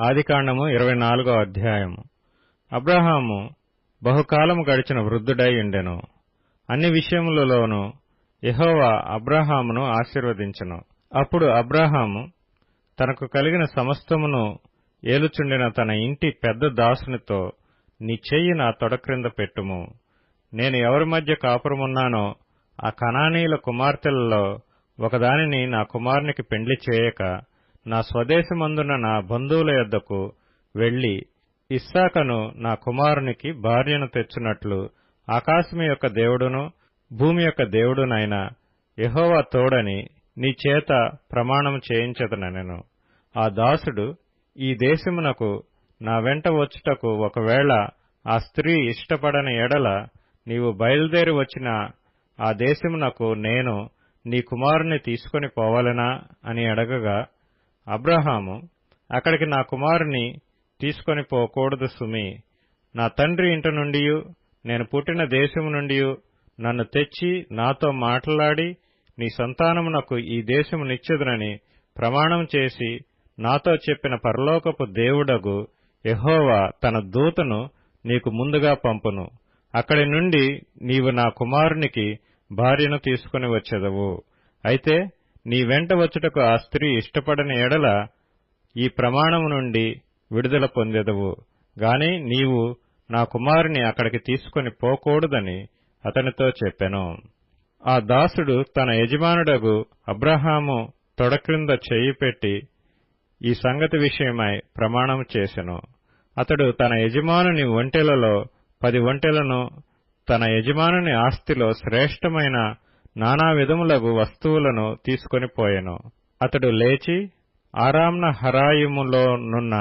ఆదికాండము 24వ అధ్యాయము. అబ్రాహాము బహుకాలము గడిచిన వృద్ధుడై ఉండెను. అన్ని విషయములలోనూ యెహోవా అబ్రాహామును ఆశీర్వదించెను. అప్పుడు అబ్రాహాము తనకు కలిగిన సమస్తమును ఏలుచుండిన తన ఇంటి పెద్ద దాసునితో, నీ చెయ్యి నా తొడ క్రింద పెట్టుము. నేను ఎవరి మధ్య కాపురమున్నానో ఆ కనానీయుల కుమార్తెలలో ఒకదానిని నా కుమారునికి పెండ్లి చేయక, నా స్వదేశమందున్న నా బంధువుల యొద్దకు వెళ్లి ఇస్సాకును నా కుమారునికి భార్యను తెచ్చునట్లు ఆకాశము యొక్క దేవుడును భూమి యొక్క దేవుడునైన యెహోవా తోడని నీ చేత ప్రమాణము చేయించెదనెను. ఆ దాసుడు, ఈ దేశమునకు నా వెంట వచ్చుటకు ఒకవేళ ఆ స్త్రీ ఇష్టపడని ఎడల నీవు బయలుదేరి వచ్చిన ఆ దేశమునకు నేను నీ కుమారుని తీసుకొని పోవలెనా అని అడగగా, అబ్రాహాము, అక్కడికి నా కుమారుని తీసుకొని పోకూడదు సుమి. నా తండ్రి ఇంటి నుండియు నేను పుట్టిన దేశము నుండియు నన్ను తెచ్చి నాతో మాట్లాడి నీ సంతానమునకు ఈ దేశము నిచ్చెదనని ప్రమాణం చేసి నాతో చెప్పిన పరలోకపు దేవుడగు యెహోవా తన దూతను నీకు ముందుగా పంపును. అక్కడి నుండి నీవు నా కుమారునికి భార్యను తీసుకుని వచ్చెదవు. అయితే నీ వెంట వచ్చుటకు ఆ స్త్రీ ఇష్టపడని ఎడల ఈ ప్రమాణము నుండి విడుదల పొందెదవు గాని నీవు నా కుమారుని అక్కడికి తీసుకొని పోకూడదని అతనితో చెప్పెను. ఆ దాసుడు తన యజమానుడగు అబ్రాహాము తొడ క్రింద చెయ్యి పెట్టి ఈ సంగతి విషయమై ప్రమాణము చేసెను. అతడు తన యజమానుని ఒంటెలలో 10 ఒంటెలను, తన యజమానుని ఆస్తిలో శ్రేష్టమైన నానా విధములగు వస్తువులను తీసుకొని పోయెను. అతడు లేచి ఆరామ్న హరాయిములోనున్న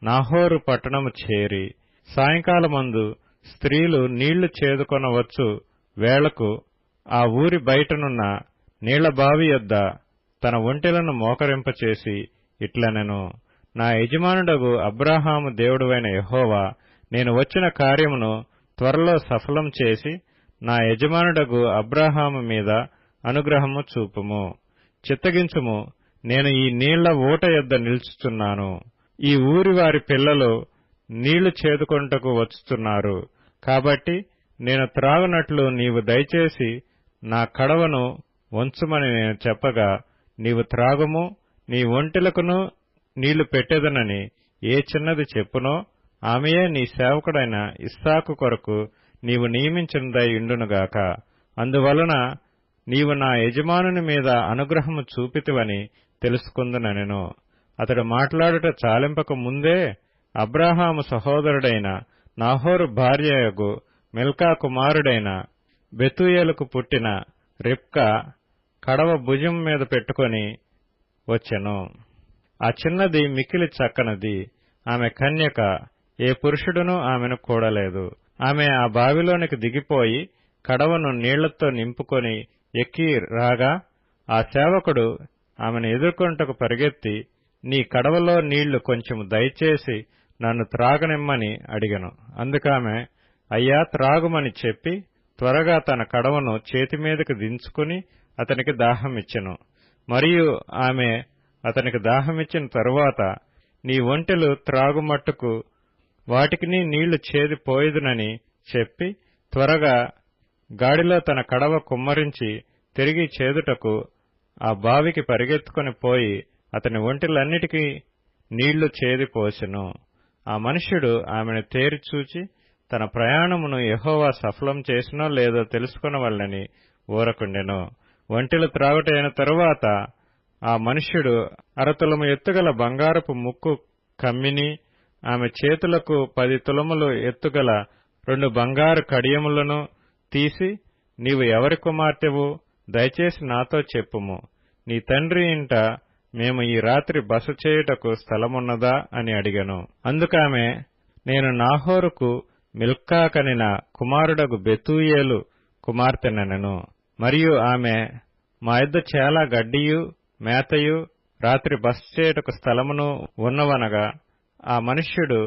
నాహోరు పట్టణము చేరి సాయంకాలమందు స్త్రీలు నీళ్లు చేదుకొనవచ్చు వేళకు ఆ ఊరి బయటనున్న నీళ్లబావి యొద్ద తన ఒంటెలను మోకరింపచేసి ఇట్లనెను, నా యజమానుడగు అబ్రాహాము దేవుడువైన యెహోవా, నేను వచ్చిన కార్యమును త్వరలో సఫలం చేసి నా యజమానుడగు అబ్రాహాము మీద అనుగ్రహము చూపుము. చిత్తగించుము, నేను ఈ నీళ్ల ఊట యొద్ద నిలుచుచున్నాను. ఈ ఊరి వారి పిల్లలు నీళ్లు చేదుకొనుటకు వచ్చుతున్నారు. కాబట్టి నేను త్రాగునట్లు నీవు దయచేసి నా కడవను వంచుమని నేను చెప్పగా, నీవు త్రాగుము, నీ ఒంటెలకును నీళ్లు పెట్టెదనని ఏ చిన్నది చెప్పునో ఆమెయే నీ సేవకుడైన ఇస్సాకు కొరకు నీవు నియమించినదై ఉండునుగాక. అందువలన నీవు నా యజమానుని మీద అనుగ్రహము చూపితివని తెలుసుకుందుననెను. అతడు మాట్లాడుట చాలింపక ముందే అబ్రాహాము సహోదరుడైన నాహోరు భార్యయగు మిల్కా కుమారుడైన బెతూయేలుకు పుట్టిన రిబ్కా కడవ భుజం మీద పెట్టుకొని వచ్చెను. ఆ చిన్నది మిక్కిలి చక్కనిది. ఆమె కన్యక, ఏ పురుషుడునూ ఆమెను కూడలేదు. ఆమె ఆ బావిలోనికి దిగిపోయి కడవను నీళ్లతో నింపుకొని ఎక్కి రాగా, ఆ సేవకుడు ఆమెను ఎదుర్కొంటకు పరిగెత్తి, నీ కడవలో నీళ్లు కొంచెం దయచేసి నన్ను త్రాగనిమ్మని అడిగెను. అందుకామె, అయ్యా త్రాగుమని చెప్పి త్వరగా తన కడవను చేతిమీదకి దించుకుని అతనికి దాహమిచ్చెను. మరియు ఆమె అతనికి దాహమిచ్చిన తరువాత, నీ ఒంటెలు త్రాగుమట్టుకు వాటికిని నీళ్లు చేదిపోయేదునని చెప్పి త్వరగా గాడిలో తన కడవ కుమ్మరించి తిరిగి చేదుటకు ఆ బావికి పరిగెత్తుకొని పోయి అతని ఒంటెలన్నిటికీ నీళ్లు చేదిపోసెను. ఆ మనుష్యుడు ఆమెను తేరిచూచి తన ప్రయాణమును యెహోవా సఫలం చేసినో లేదో తెలుసుకొనవలెనని ఊరకుండెను. ఒంటెలు త్రాగుట అయిన తరువాత ఆ మనుష్యుడు 1/2 తులము ఎత్తుగల బంగారపు ముక్కు కమ్మిని, ఆమె చేతులకు 10 తులములు ఎత్తుగల 2 బంగారు కడియములను తీసి, నీవు ఎవరి కుమార్తెవు? దయచేసి నాతో చెప్పుము. నీ తండ్రి ఇంట మేము ఈ రాత్రి బస చేయుటకు స్థలమున్నదా అని అడిగెను. అందుకామె, నేను నాహోరుకు మిల్కా కనిన కుమారుడగు బెతూయేలు కుమార్తెనెనెను. మరియు ఆమె, మా యొద్ద చాలా గడ్డియు మేతయు రాత్రి బస చేయుటకు స్థలమును ఉన్నవనగా, ఆ మనుష్యుడు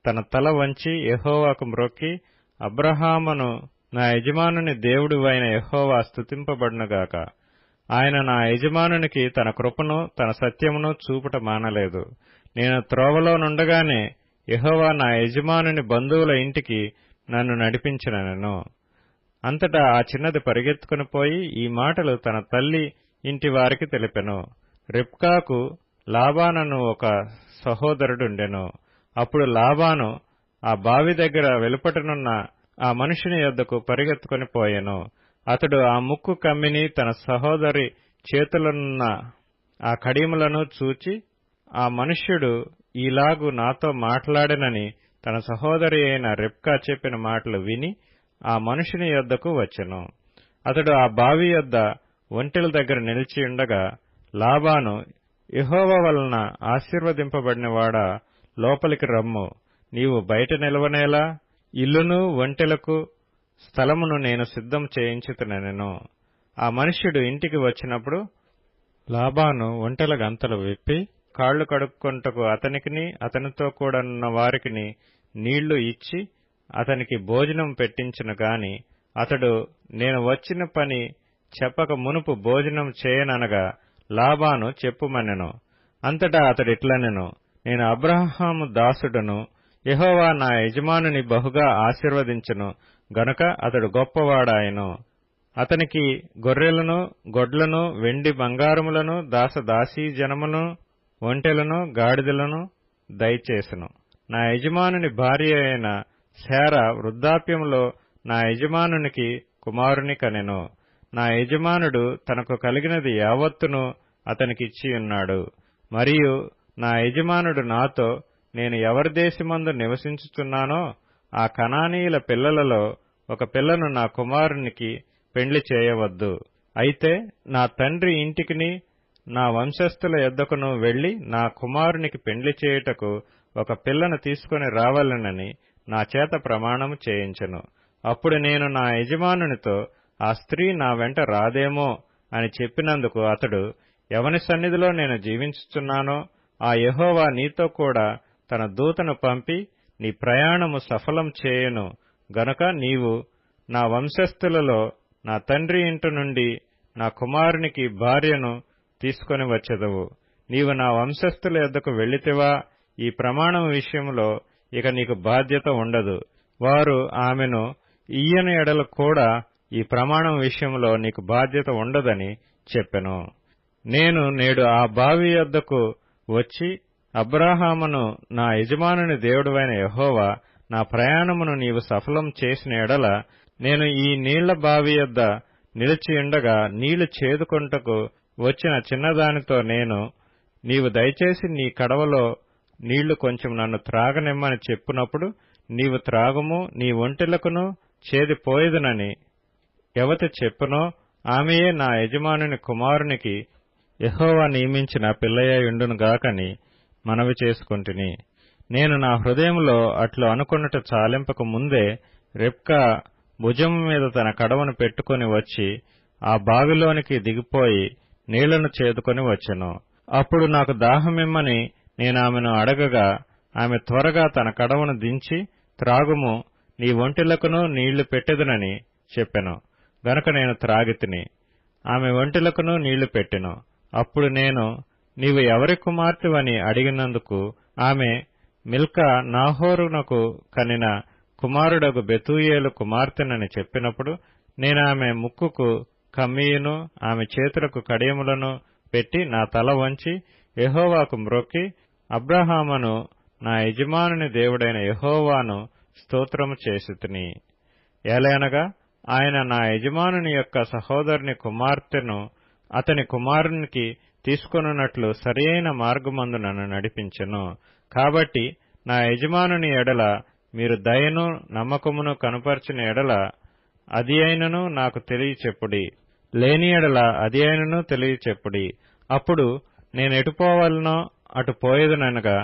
తన తల వంచి యెహోవాకు మ్రొక్కి, అబ్రాహామును నా యజమానుని దేవుడువైన యెహోవా స్తుతింపబడునుగాక. ఆయన నా యజమానునికి తన కృపను తన సత్యమును చూపుట మానలేదు. నేను త్రోవలోనుండగానే యెహోవా నా యజమానుని బంధువుల ఇంటికి నన్ను నడిపించినెను. అంతటా ఆ చిన్నది పరిగెత్తుకుని పోయి ఈ మాటలు తన తల్లి ఇంటి వారికి తెలిపెను. రిబ్కాకు లాబానను ఒక సహోదరుడుండెను. అప్పుడు లాబాను ఆ బావి దగ్గర వెలుపటనున్న ఆ మనుషుని యొద్దకు పరిగెత్తుకుని పోయెను. అతడు ఆ ముక్కు కమ్మిని తన సహోదరి చేతులనున్న ఆ కడియములను చూచి, ఆ మనుష్యుడు ఈలాగు నాతో మాట్లాడెనని తన సహోదరి అయిన రిబ్కా చెప్పిన మాటలు విని ఆ మనుషుని యొద్దకు వచ్చెను. అతడు ఆ బావి యొద్ద ఒంటెల దగ్గర నిలిచియుండగా లాబాను, యెహోవా వలన ఆశీర్వదింపబడినవాడా, లోపలికి రమ్ము, నీవు బయట నిలవనేలా, ఇల్లును ఒంటెలకు స్థలమును నేను సిద్ధం చేయించుతునెను. ఆ మనుష్యుడు ఇంటికి వచ్చినప్పుడు లాబాను ఒంటెల గంతలు విప్పి కాళ్లు కడుక్కొంటకు అతనికిని అతనితో కూడనున్న వారికిని నీళ్లు ఇచ్చి అతనికి భోజనం పెట్టించును గాని అతడు నేను వచ్చిన పని చెప్పక మునుపు భోజనం చేయననగా లాబాను చెప్పుమనెను. అంతటా అతడిట్లనెను, నేను అబ్రహాము దాసుడను, యెహోవా నా యజమానుని బహుగా ఆశీర్వదించును గనుక అతడు గొప్పవాడాయెను. అతనికి గొర్రెలను గొడ్లను వెండి బంగారములను దాసదాసీ జనమును ఒంటెలను గాడిదలను దయచేసెను. నా యజమానుని భార్య అయిన శారా వృద్ధాప్యములో నా యజమానునికి కుమారుని కనెను. నా యజమానుడు తనకు కలిగినది యావత్తును అతనికిచ్చియున్నాడు. మరియు నా యజమానుడు నాతో, నేను ఎవరి దేశమందు నివసించుచున్నానో ఆ కనానీయుల పిల్లలలో ఒక పిల్లను నా కుమారునికి పెండ్లి చేయవద్దు. అయితే నా తండ్రి ఇంటికిని నా వంశస్థుల యొద్దకును వెళ్లి నా కుమారునికి పెండ్లి చేయుటకు ఒక పిల్లను తీసుకుని రావాలనని నా చేత ప్రమాణము చేయించెను. అప్పుడు నేను నా యజమానునితో, ఆ స్త్రీ నా వెంట రాదేమో అని చెప్పినందుకు అతడు, ఎవని సన్నిధిలో నేను జీవించుచున్నానో ఆ యెహోవా నీతో కూడా తన దూతను పంపి నీ ప్రయాణము సఫలం చేయును గనుక నీవు నా వంశస్థులలో నా తండ్రి ఇంటి నుండి నా కుమారునికి భార్యను తీసుకొని వచ్చెదవు. నీవు నా వంశస్థుల యొద్దకు వెళ్లితివా, ఈ ప్రమాణం విషయంలో ఇక నీకు బాధ్యత ఉండదు. వారు ఆమెను ఇయ్యని ఎడల కూడా ఈ ప్రమాణం విషయంలో నీకు బాధ్యత ఉండదని చెప్పెను. నేను నేడు ఆ బావి యొద్దకు వచ్చి అబ్రాహామును, నా యజమానుని దేవుడవైన యెహోవా నా ప్రయాణమును నీవు సఫలం చేసిన ఎడల నేను ఈ నీళ్ల బావి యొద్ద నిలిచియుండగా నీళ్లు చేదుకొంటకు వచ్చిన చిన్నదానితో నేను, నీవు దయచేసి నీ కడవలో నీళ్లు కొంచెం నన్ను త్రాగనిమ్మని చెప్పునప్పుడు నీవు త్రాగుము, నీ ఒంటెలకును చేదిపోయేదనని ఎవతి చెప్పునో ఆమెయే నా యజమానుని కుమారునికి యెహోవా నియమించిన పిల్లయ్యుండునుగాకని మనవి చేసుకొంటిని. నేను నా హృదయంలో అట్లు అనుకొనుట చాలింపక ముందే రిబ్కా భుజము మీద తన కడవను పెట్టుకుని వచ్చి ఆ బావిలోనికి దిగిపోయి నీళ్లను చేదుకొని వచ్చెను. అప్పుడు నాకు దాహమిమ్మని నేనామెను అడగగా ఆమె త్వరగా తన కడవను దించి, త్రాగుము, నీ ఒంటెలకును నీళ్లు పెట్టెదనని చెప్పెను. గనుక నేను త్రాగితిని. ఆమె ఒంటెలకును నీళ్లు పెట్టెను. అప్పుడు నేను, నీవు ఎవరి కుమార్తెవని అడిగినందుకు ఆమె, మిల్కా నాహోరునకు కనిన కుమారుడగు బెతూయేలు కుమార్తెనని చెప్పినప్పుడు నేనామె ముక్కుకు కమ్మీయును ఆమె చేతులకు కడియములను పెట్టి నా తల వంచి యెహోవాకు మ్రొక్కి, అబ్రహామును నా యజమానుని దేవుడైన యెహోవాను స్తోత్రము చేసితిని. ఏలయనగా ఆయన నా యజమానుని యొక్క సహోదరుని కుమార్తెను అతని కుమారునికి తీసుకొనున్నట్లు సరియైన మార్గమందు నన్ను నడిపించెను. కాబట్టి నా యజమానుని ఎడల మీరు దయను నమ్మకమును కనుపర్చిన ఎడల అది అయినను నాకు తెలియచెప్పుడి, లేని ఎడల అది అయినను తెలియచెప్పుడి. అప్పుడు నేనెటుపోవాలనో అటు పోయేదనగా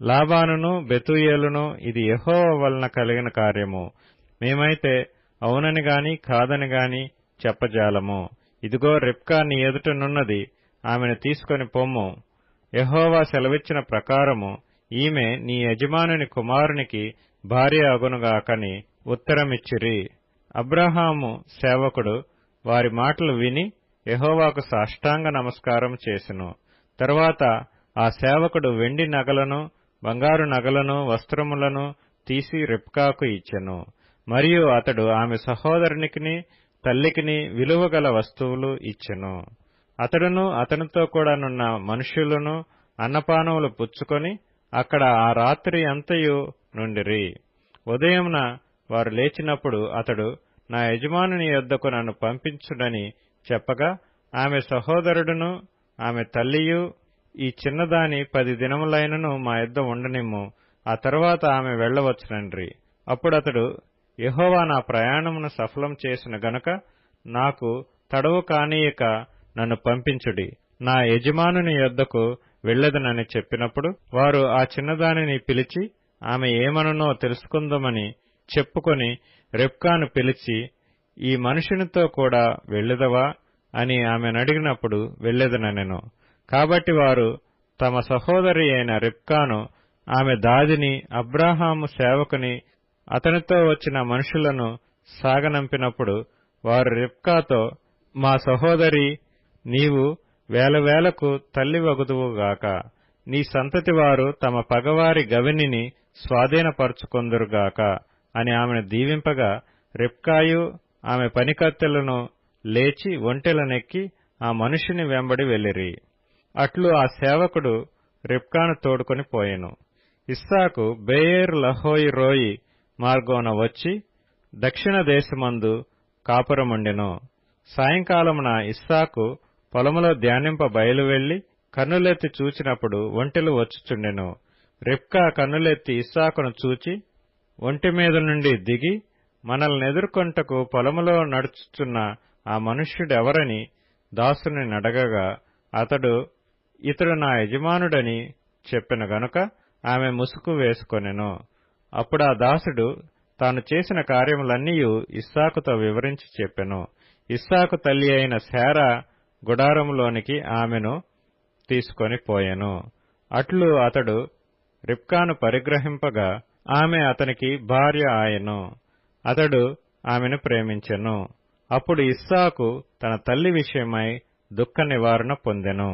లాబానును బెతూయేలును, ఇది యెహోవా వలన కలిగిన కార్యము, మేమైతే అవునని గాని కాదని గాని చెప్పజాలము. ఇదిగో రిబ్కా నీ ఎదుటనున్నది, ఆమెను తీసుకొని పొమ్ము. యెహోవా సెలవిచ్చిన ప్రకారము ఈమె నీ యజమానుని కుమారునికి భార్య అగునుగాకని ఉత్తరమిచ్చిరి. అబ్రహాము సేవకుడు వారి మాటలు విని యెహోవాకు సాష్టాంగ నమస్కారం చేసెను. తరువాత ఆ సేవకుడు వెండి నగలను, బంగారు నగలను, వస్త్రములను తీసి రిబ్కాకు ఇచ్చెను. మరియు అతడు ఆమె సహోదరునికిని తల్లికిని విలువగల వస్తువులు ఇచ్చెను. అతడును అతనితో కూడా నున్న మనుష్యులను అన్నపానములు పుచ్చుకొని అక్కడ ఆ రాత్రి అంతయు నుండిరి. ఉదయమున వారు లేచినప్పుడు అతడు, నా యజమానుని యొద్దకు నన్ను పంపించుడని చెప్పగా, ఆమె సహోదరుడును ఆమె తల్లియు, ఈ చిన్నదాని 10 దినములైనను మా యొద్ద ఉండనిమ్ము, ఆ తరువాత ఆమె వెళ్లవచ్చునండ్రి. అప్పుడతడు, యెహోవా నా ప్రయాణమును సఫలం చేసిన గనుక నాకు తడవు కానీయక నన్ను పంపించుడి, నా యజమానుని యొద్దకు వెళ్ళెదనని చెప్పినప్పుడు, వారు ఆ చిన్నదానిని పిలిచి ఆమె ఏమనునో తెలుసుకుందామని చెప్పుకొని రిబ్కాను పిలిచి, ఈ మనుషునితో కూడా వెళ్ళెదవా అని ఆమెనడిగినప్పుడు వెళ్ళెదనెను. కాబట్టి వారు తమ సహోదరి అయిన రిబ్కాను, ఆమె దాదిని, అబ్రాహాము సేవకుని, అతనితో వచ్చిన మనుషులను సాగనంపినప్పుడు వారు రిబ్కాతో, మా సహోదరి, నీవు వేలకు తల్లివగుదువుగాక, నీ సంతతి వారు తమ పగవారి గవినిని స్వాధీనపరచుకొందురుగాక అని ఆమెను దీవింపగా, రిబ్కాయు ఆమె పనికత్తెలను లేచి ఒంటెలనెక్కి ఆ మనుషుని వెంబడి వెళ్ళిరి. అట్లు ఆ సేవకుడు రిబ్కాను తోడుకొని పోయెను. ఇస్సాకు బెయేర్ లహోయి రోయి మార్గమున వచ్చి దక్షిణ దేశమందు కాపురముండెను. సాయంకాలమున ఇస్సాకు పొలములో ధ్యానింప బయలువెళ్లి కన్నులెత్తి చూచినప్పుడు ఒంటెలు వచ్చుచుండెను. రిబ్కా కన్నులెత్తి ఇస్సాకును చూచి ఒంటె మీద నుండి దిగి, మనల్నెదుర్కొంటకు పొలములో నడుచుచున్న ఆ మనుష్యుడెవరని దాసుని నడగగా, అతడు, ఇతడు నా యజమానుడని చెప్పెను గనుక ఆమె ముసుగు వేసుకొనెను. అప్పుడా దాసుడు తాను చేసిన కార్యములన్నీయు ఇస్సాకుతో వివరించి చెప్పెను. ఇస్సాకు తల్లి అయిన శారా గుడారములోనికి ఆమెను తీసుకొని పోయెను. అట్లు అతడు రిబ్కాను పరిగ్రహింపగా ఆమె అతనికి భార్య ఆయెను. అతడు ఆమెను ప్రేమించెను. అప్పుడు ఇస్సాకు తన తల్లి విషయమై దుఃఖ నివారణ పొందెను.